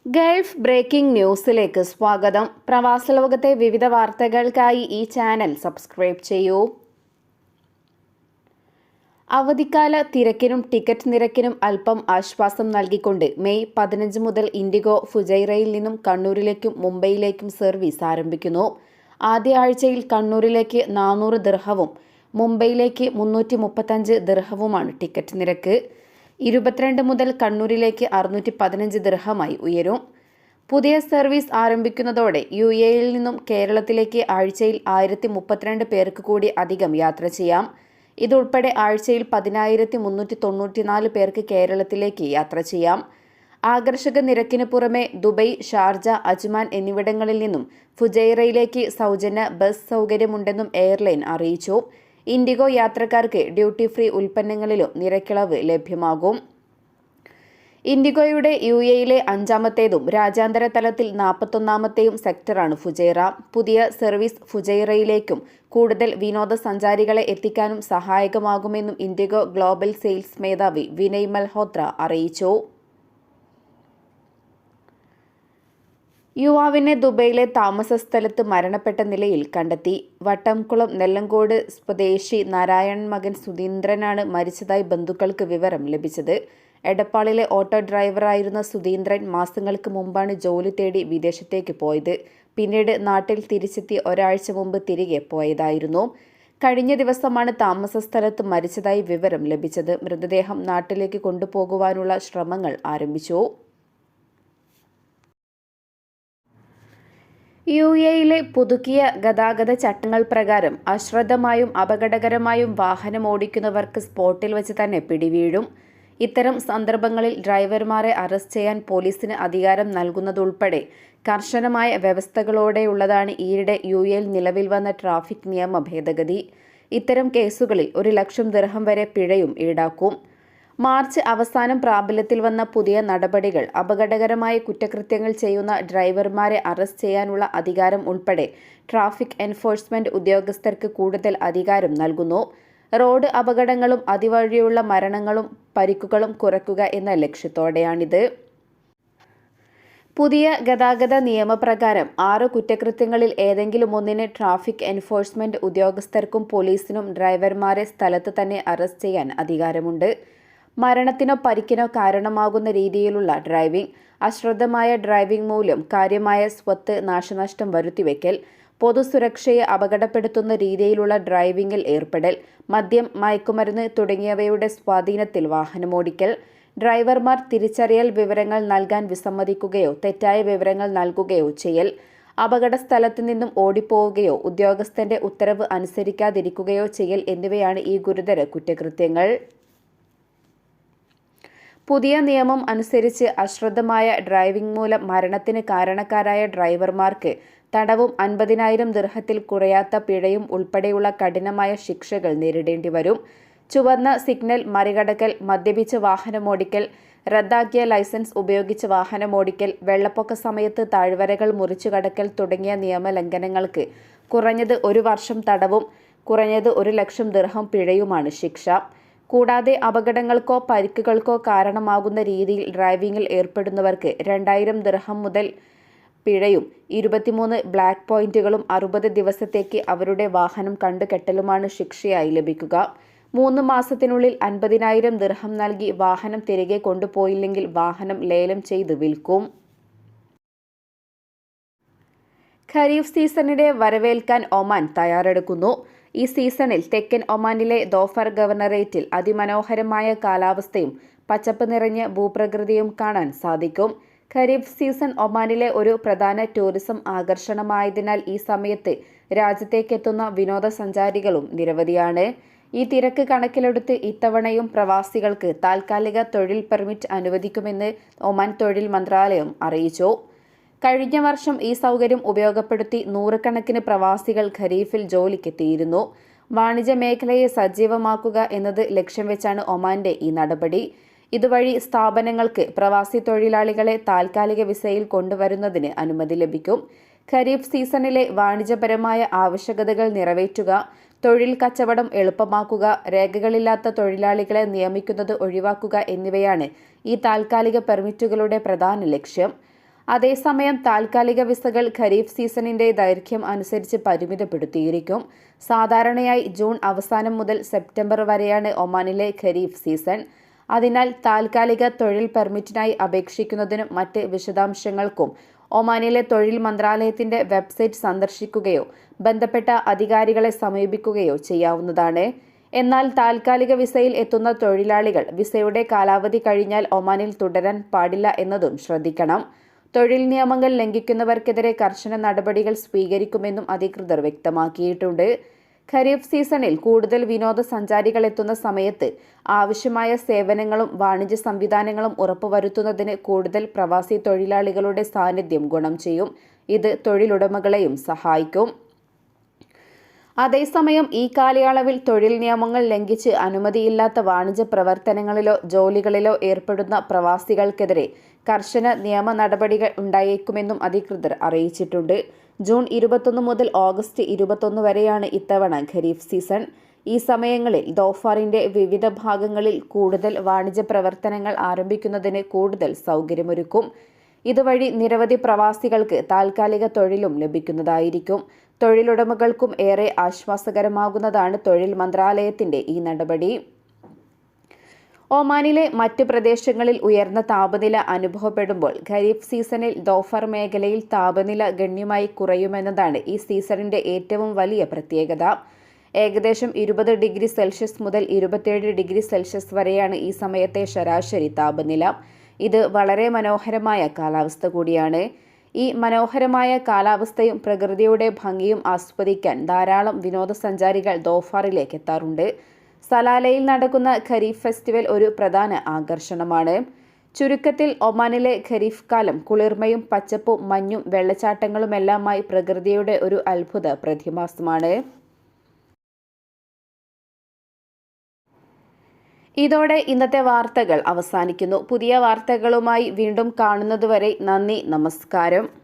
Gulf breaking ന്യൂസിലേക്ക് സ്വാഗതം. പ്രവാസ ലോകത്തെ വിവിധ വാർത്തകൾക്കായി ഈ ചാനൽ സബ്സ്ക്രൈബ് ചെയ്യൂ. അവധിക്കാല തിരക്കിനും ടിക്കറ്റ് നിരക്കിനും അല്പം ആശ്വാസം നൽകിക്കൊണ്ട് മെയ് 15 മുതൽ ഇൻഡിഗോ ഫുജൈറയിൽ നിന്നും കണ്ണൂരിലേക്കും മുംബൈയിലേക്കും സർവീസ് ആരംഭിക്കുന്നു. ആദ്യ ആഴ്ചയിൽ കണ്ണൂരിലേക്ക് 400 ദിർഹവും മുംബൈയിലേക്ക് 335 ദിർഹവുമാണ് ടിക്കറ്റ് നിരക്ക്. 22 മുതൽ കണ്ണൂരിലേക്ക് 615 ദിർഹമായി ഉയരും. പുതിയ സർവീസ് ആരംഭിക്കുന്നതോടെ UAE-യിൽ നിന്നും കേരളത്തിലേക്ക് ആഴ്ചയിൽ 1032 പേർക്ക് കൂടി അധികം യാത്ര ചെയ്യാം. ഇതുൾപ്പെടെ ആഴ്ചയിൽ 10,394 പേർക്ക് കേരളത്തിലേക്ക് യാത്ര ചെയ്യാം. ആകർഷക നിരക്കിന് പുറമെ ദുബൈ, ഷാർജ, അജ്മാൻ എന്നിവിടങ്ങളിൽ നിന്നും ഫുജൈറയിലേക്ക് സൗജന്യ ബസ് സൗകര്യമുണ്ടെന്നും എയർലൈൻ അറിയിച്ചു. ഇൻഡിഗോ യാത്രക്കാർക്ക് ഡ്യൂട്ടി ഫ്രീ ഉൽപ്പന്നങ്ങളിലും നിരക്കിളവ് ലഭ്യമാകും. ഇൻഡിഗോയുടെ UAE-യിലെ 5ാമത്തേതും രാജ്യാന്തര തലത്തിൽ 41ാമത്തെയും സെക്ടറാണ് ഫുജൈറ. പുതിയ സർവീസ് ഫുജൈറയിലേക്കും കൂടുതൽ വിനോദസഞ്ചാരികളെ എത്തിക്കാനും സഹായകമാകുമെന്നും ഇൻഡിഗോ ഗ്ലോബൽ സെയിൽസ് മേധാവി വിനയ് മൽഹോത്ര അറിയിച്ചു. യുവാവിനെ ദുബൈയിലെ താമസസ്ഥലത്ത് മരണപ്പെട്ട നിലയിൽ കണ്ടെത്തി. വട്ടംകുളം നെല്ലങ്കോട് സ്വദേശി നാരായണൻ മകൻ സുധീന്ദ്രനാണ് മരിച്ചതായി ബന്ധുക്കൾക്ക് വിവരം ലഭിച്ചത്. എടപ്പാളിലെ ഓട്ടോ ഡ്രൈവറായിരുന്ന സുധീന്ദ്രൻ മാസങ്ങൾക്ക് മുമ്പാണ് ജോലി തേടി വിദേശത്തേക്ക് പോയത്. പിന്നീട് നാട്ടിൽ തിരിച്ചെത്തി ഒരാഴ്ച മുമ്പ് തിരികെ പോയതായിരുന്നു. കഴിഞ്ഞ ദിവസമാണ് താമസസ്ഥലത്ത് മരിച്ചതായി വിവരം ലഭിച്ചത്. മൃതദേഹം നാട്ടിലേക്ക് കൊണ്ടുപോകുവാനുള്ള ശ്രമങ്ങൾ ആരംഭിച്ചു. UAE-യിലെ പുതുക്കിയ ഗതാഗത ചട്ടങ്ങൾ പ്രകാരം അശ്രദ്ധമായും അപകടകരമായും വാഹനമോടിക്കുന്നവർക്ക് സ്പോട്ടിൽ വെച്ച് തന്നെ പിടിവീഴും. ഇത്തരം സന്ദർഭങ്ങളിൽ ഡ്രൈവർമാരെ അറസ്റ്റ് ചെയ്യാൻ പോലീസിന് അധികാരം നൽകുന്നതുൾപ്പെടെ കർശനമായ വ്യവസ്ഥകളോടെയുള്ളതാണ് ഈയിടെ UAE-യിൽ നിലവിൽ വന്ന ട്രാഫിക് നിയമ ഭേദഗതി. ഇത്തരം കേസുകളിൽ 1 ലക്ഷം ദിർഹം വരെ പിഴയും ഈടാക്കും. മാർച്ച് അവസാനം പ്രാബല്യത്തിൽ വന്ന പുതിയ നടപടികൾ അപകടകരമായ കുറ്റകൃത്യങ്ങൾ ചെയ്യുന്ന ഡ്രൈവർമാരെ അറസ്റ്റ് ചെയ്യാനുള്ള അധികാരം ഉൾപ്പെടെ ട്രാഫിക് എൻഫോഴ്സ്മെന്റ് ഉദ്യോഗസ്ഥർക്ക് കൂടുതൽ അധികാരം നൽകുന്നു. റോഡ് അപകടങ്ങളും അതിവഴിയുള്ള മരണങ്ങളും പരിക്കുകളും കുറയ്ക്കുക എന്ന ലക്ഷ്യത്തോടെയാണിത്. പുതിയ ഗതാഗത നിയമപ്രകാരം 6 കുറ്റകൃത്യങ്ങളിൽ ഏതെങ്കിലും ഒന്നിന് ട്രാഫിക് എൻഫോഴ്സ്മെന്റ് ഉദ്യോഗസ്ഥർക്കും പോലീസിനും ഡ്രൈവർമാരെ സ്ഥലത്ത് തന്നെ അറസ്റ്റ് ചെയ്യാൻ അധികാരമുണ്ട്. മരണത്തിനോ പരിക്കിനോ കാരണമാകുന്ന രീതിയിലുള്ള ഡ്രൈവിംഗ്, അശ്രദ്ധമായ ഡ്രൈവിംഗ് മൂലം കാര്യമായ സ്വത്ത് നാശനഷ്ടം വരുത്തിവെക്കൽ, പൊതുസുരക്ഷയെ അപകടപ്പെടുത്തുന്ന രീതിയിലുള്ള ഡ്രൈവിംഗിൽ ഏർപ്പെടൽ, മദ്യം, മയക്കുമരുന്ന് തുടങ്ങിയവയുടെ സ്വാധീനത്തിൽ വാഹനമോടിക്കൽ, ഡ്രൈവർമാർ തിരിച്ചറിയൽ വിവരങ്ങൾ നൽകാൻ വിസമ്മതിക്കുകയോ തെറ്റായ വിവരങ്ങൾ നൽകുകയോ ചെയ്യൽ, അപകട സ്ഥലത്ത് നിന്നും ഓടിപ്പോവുകയോ ഉദ്യോഗസ്ഥന്റെ ഉത്തരവ് അനുസരിക്കാതിരിക്കുകയോ ചെയ്യൽ എന്നിവയാണ് ഈ ഗുരുതര കുറ്റകൃത്യങ്ങൾ. പുതിയ നിയമം അനുസരിച്ച് അശ്രദ്ധമായ ഡ്രൈവിംഗ് മൂലം മരണത്തിന് കാരണക്കാരായ ഡ്രൈവർമാർക്ക് തടവും 50,000 ദിർഹത്തിൽ കുറയാത്ത പിഴയും ഉൾപ്പെടെയുള്ള കഠിനമായ ശിക്ഷകൾ നേരിടേണ്ടി വരും. ചുവന്ന സിഗ്നൽ മറികടക്കൽ, മദ്യപിച്ച് വാഹനമോടിക്കൽ, റദ്ദാക്കിയ ലൈസൻസ് ഉപയോഗിച്ച് വാഹനമോടിക്കൽ, വെള്ളപ്പൊക്ക സമയത്ത് താഴ്വരകൾ മുറിച്ചു കടക്കൽ തുടങ്ങിയ നിയമലംഘനങ്ങൾക്ക് കുറഞ്ഞത് 1 വർഷം തടവും കുറഞ്ഞത് 1 ലക്ഷം ദിർഹം പിഴയുമാണ് ശിക്ഷ. കൂടാതെ അപകടങ്ങൾക്കോ പരിക്കുകൾക്കോ കാരണമാകുന്ന രീതിയിൽ ഡ്രൈവിംഗിൽ ഏർപ്പെടുന്നവർക്ക് 2,000 ദിർഹം മുതൽ പിഴയും 23 ബ്ലാക്ക് പോയിന്റുകളും 60 ദിവസത്തേക്ക് അവരുടെ വാഹനം കണ്ടുകെട്ടലുമാണ് ശിക്ഷയായി ലഭിക്കുക. 3 മാസത്തിനുള്ളിൽ 50,000 ദിർഹം നൽകി വാഹനം തിരികെ കൊണ്ടുപോയില്ലെങ്കിൽ വാഹനം ലേലം ചെയ്ത് വിൽക്കും. ഖരീഫ് സീസണിനെ വരവേൽക്കാൻ ഒമാൻ തയ്യാറെടുക്കുന്നു. ഈ സീസണിൽ തെക്കൻ ഒമാനിലെ ദോഫർ ഗവർണറേറ്റിൽ അതിമനോഹരമായ കാലാവസ്ഥയും പച്ചപ്പ് നിറഞ്ഞ ഭൂപ്രകൃതിയും കാണാൻ സാധിക്കും. ഖരീഫ് സീസൺ ഒമാനിലെ ഒരു പ്രധാന ടൂറിസം ആകർഷണമായതിനാൽ ഈ സമയത്ത് രാജ്യത്തേക്കെത്തുന്ന വിനോദസഞ്ചാരികളും നിരവധിയാണ്. ഈ തിരക്ക് കണക്കിലെടുത്ത് ഇത്തവണയും പ്രവാസികൾക്ക് താൽക്കാലിക തൊഴിൽ പെർമിറ്റ് അനുവദിക്കുമെന്ന് ഒമാൻ തൊഴിൽ മന്ത്രാലയം അറിയിച്ചു. കഴിഞ്ഞ വർഷം ഈ സൗകര്യം ഉപയോഗപ്പെടുത്തി 100 കണക്കിന് പ്രവാസികൾ ഖരീഫിൽ ജോലിക്കെത്തിയിരുന്നു. വാണിജ്യ മേഖലയെ സജീവമാക്കുക എന്നത് ലക്ഷ്യം വെച്ചാണ് ഒമാന്റെ ഈ നടപടി. ഇതുവഴി സ്ഥാപനങ്ങൾക്ക് പ്രവാസി തൊഴിലാളികളെ താൽക്കാലിക വിസയിൽ കൊണ്ടുവരുന്നതിന് അനുമതി ലഭിക്കും. ഖരീഫ് സീസണിലെ വാണിജ്യപരമായ ആവശ്യകതകൾ നിറവേറ്റുക, തൊഴിൽ കച്ചവടം എളുപ്പമാക്കുക, രേഖകളില്ലാത്ത തൊഴിലാളികളെ നിയമിക്കുന്നത് ഒഴിവാക്കുക എന്നിവയാണ് ഈ താൽക്കാലിക പെർമിറ്റുകളുടെ പ്രധാന ലക്ഷ്യം. അതേസമയം താൽക്കാലിക വിസകൾ ഖരീഫ് സീസണിന്റെ ദൈർഘ്യം അനുസരിച്ച് പരിമിതപ്പെടുത്തിയിരിക്കും. സാധാരണയായി ജൂൺ അവസാനം മുതൽ സെപ്റ്റംബർ വരെയാണ് ഒമാനിലെ ഖരീഫ് സീസൺ. അതിനാൽ താൽക്കാലിക തൊഴിൽ പെർമിറ്റിനായി അപേക്ഷിക്കുന്നതിനും മറ്റ് വിശദാംശങ്ങൾക്കും ഒമാനിലെ തൊഴിൽ മന്ത്രാലയത്തിന്റെ വെബ്സൈറ്റ് സന്ദർശിക്കുകയോ ബന്ധപ്പെട്ട അധികാരികളെ സമീപിക്കുകയോ ചെയ്യാവുന്നതാണ്. എന്നാൽ താൽക്കാലിക വിസയിൽ എത്തുന്ന തൊഴിലാളികൾ വിസയുടെ കാലാവധി കഴിഞ്ഞാൽ ഒമാനിൽ തുടരാൻ പാടില്ല എന്നതും ശ്രദ്ധിക്കണം. തൊഴിൽ നിയമങ്ങൾ ലംഘിക്കുന്നവർക്കെതിരെ കർശന നടപടികൾ സ്വീകരിക്കുമെന്നും അധികൃതർ വ്യക്തമാക്കിയിട്ടുണ്ട്. ഖരീഫ് സീസണിൽ കൂടുതൽ വിനോദസഞ്ചാരികൾ എത്തുന്ന സമയത്ത് ആവശ്യമായ സേവനങ്ങളും വാണിജ്യ സംവിധാനങ്ങളും ഉറപ്പുവരുത്തുന്നതിന് കൂടുതൽ പ്രവാസി തൊഴിലാളികളുടെ സാന്നിധ്യം ഗുണം ചെയ്യും. ഇത് തൊഴിലുടമകളെയും സഹായിക്കും. അതേസമയം ഈ കാലയളവിൽ തൊഴിൽ നിയമങ്ങൾ ലംഘിച്ച് അനുമതിയില്ലാത്ത വാണിജ്യ പ്രവർത്തനങ്ങളിലോ ജോലികളിലോ ഏർപ്പെടുന്ന പ്രവാസികൾക്കെതിരെ കർശന നിയമ നടപടികൾ ഉണ്ടായേക്കുമെന്നും അധികൃതർ അറിയിച്ചിട്ടുണ്ട്. ജൂൺ 21 മുതൽ ഓഗസ്റ്റ് 21 വരെയാണ് ഇത്തവണ ഖരീഫ് സീസൺ. ഈ സമയങ്ങളിൽ ദോഫാറിന്റെ വിവിധ ഭാഗങ്ങളിൽ കൂടുതൽ വാണിജ്യ പ്രവർത്തനങ്ങൾ ആരംഭിക്കുന്നതിന് കൂടുതൽ സൗകര്യമൊരുക്കും. ഇതുവഴി നിരവധി പ്രവാസികൾക്ക് താൽക്കാലിക തൊഴിലും ലഭിക്കുന്നതായിരിക്കും. തൊഴിലുടമകൾക്കും ഏറെ ആശ്വാസകരമാകുന്നതാണ് തൊഴിൽ മന്ത്രാലയത്തിന്റെ ഈ നടപടി. ഒമാനിലെ മറ്റ് പ്രദേശങ്ങളിൽ ഉയർന്ന താപനില അനുഭവപ്പെടുമ്പോൾ ഖരീഫ് സീസണിൽ ദോഫർ മേഖലയിൽ താപനില ഗണ്യമായി കുറയുമെന്നതാണ് ഈ സീസണിന്റെ ഏറ്റവും വലിയ പ്രത്യേകത. ഏകദേശം 20 ഡിഗ്രി സെൽഷ്യസ് മുതൽ 27 ഡിഗ്രി സെൽഷ്യസ് വരെയാണ് ഈ സമയത്തെ ശരാശരി താപനില. ഇത് വളരെ മനോഹരമായ കാലാവസ്ഥ കൂടിയാണ്. ഈ മനോഹരമായ കാലാവസ്ഥയും പ്രകൃതിയുടെ ഭംഗിയും ആസ്വദിക്കാൻ ധാരാളം വിനോദസഞ്ചാരികൾ ദോഫാറിലേക്ക് എത്താറുണ്ട്. സലാലയിൽ നടക്കുന്ന ഖരീഫ് ഫെസ്റ്റിവൽ ഒരു പ്രധാന ആകർഷണമാണ്. ചുരുക്കത്തിൽ ഒമാനിലെ ഖരീഫ് കാലം കുളിർമയും പച്ചപ്പും മഞ്ഞും വെള്ളച്ചാട്ടങ്ങളുമെല്ലാമായി പ്രകൃതിയുടെ ഒരു അത്ഭുത പ്രതിഭാസമാണ്. ഇതോടെ ഇന്നത്തെ വാർത്തകൾ അവസാനിക്കുന്നു. പുതിയ വാർത്തകളുമായി വീണ്ടും കാണുന്നതുവരെ നന്ദി, നമസ്കാരം.